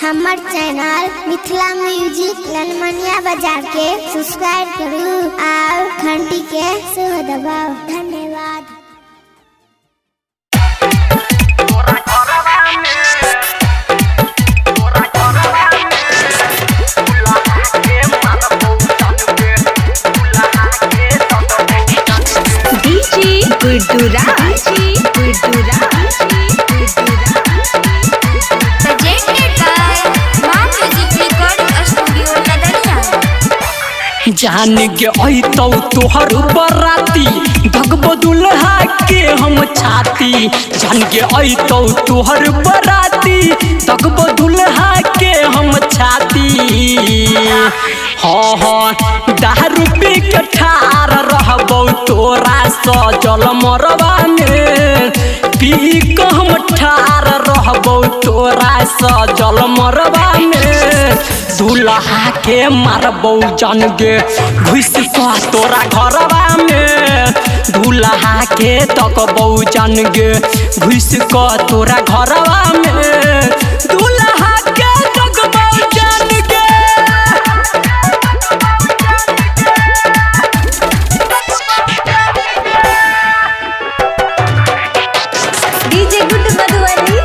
हमर channel Mithila music ललमनिया बाजार के सब्सक्राइब करू और घंटी के सेहो दबाओ। धन्यवाद। गुड्डूराज जान के अइतौ तोहर बराती भगबो दुल्हा के हम छाती। जान के अइतौ तोहर बराती भगबो दुल्हा के हम छाती। हाँ हाँ दारू पी के ठार रहबौ तोरा सजल मरबा में। पी के हम ठार रहबौ तोरा सजल मरबा में। दुल्हा के मारबौ जान गे घुस का तोरा घरवा में। दुल्हा के तकबौ जान गे घुस का तोरा घरवा में। दुल्हा के तकबौ जान गे। डीजे गुड मधुबनी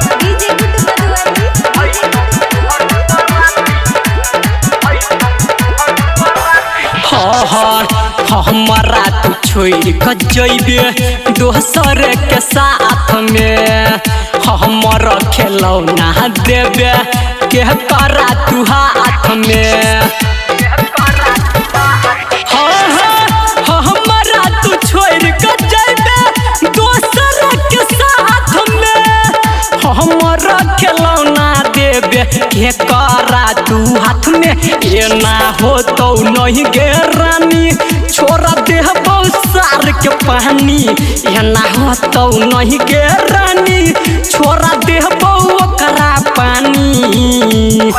हमारा तू छोड़ के जइबे दोसर के साथ में। हमर खिलौना देबे के करा तू हाथ में। हमारा तू छोड़ के जइबे दोसर के साथ में। हमर खिलौना देबे के करा तू हाथ में। ये ना हो तो नहीं गे रानी छोड़ा देहबौ सार के पानी। ये ना हो तो नहीं गे रानी छोड़ा देहबौ ओकरा पानी।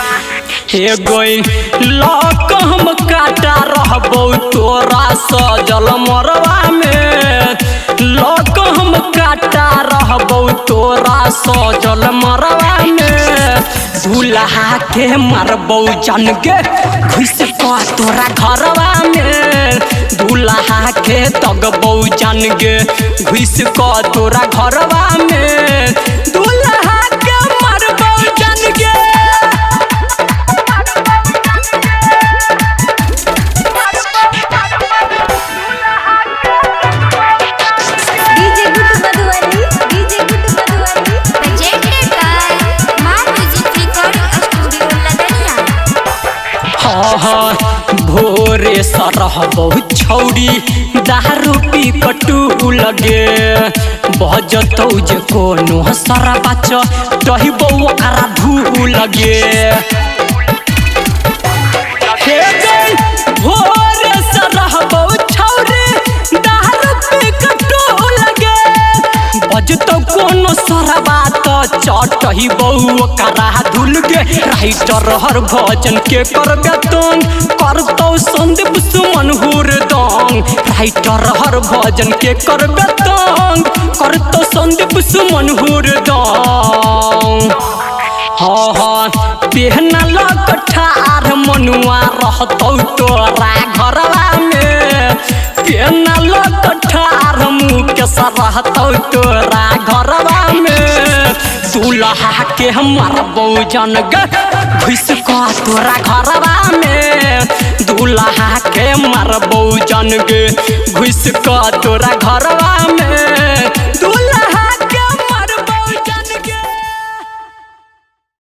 हे गोई लक हम काटा रहबौ तोरा सजल मरवा में। लक हम काटा रहबौ तोरा सजल मरवा में। दुल्हा के मारबौ जान गे घुस का तोरा घरवा में। दुल्हा के तगबौ जान गे घुस का तोरा घरवा में। दुल्हा के मारबौ जान गे। भोरे सरहबौ छौड़ी दारू पी कटू लगे। बजतौ जे कोनो सरबा टहिबौ ओकरा धू लगे। भोरे सरहबौ छौड़ी दारू पी कटू लगे। बजतौ कोनो सरबा चटहिबौ ओकरा धुल गे। राइटर हर भजन के करबे तंग करतौ संदीप सुमन हुरदंग। राइटर हर भजन के करबे तंग करतौ संदीप सुमन हुरदंग। हाँ हाँ पहना लग ठार मनुआ रहतौ तोरा घरवा में। पहना लग ठार मुँह के सरहतौ तोरा घरवा में। दुल्हा के मारबौ जान गे घुस का तोरा घरवा में। दुल्हा के मारबौ जान गे घुस का तोरा घरवा में।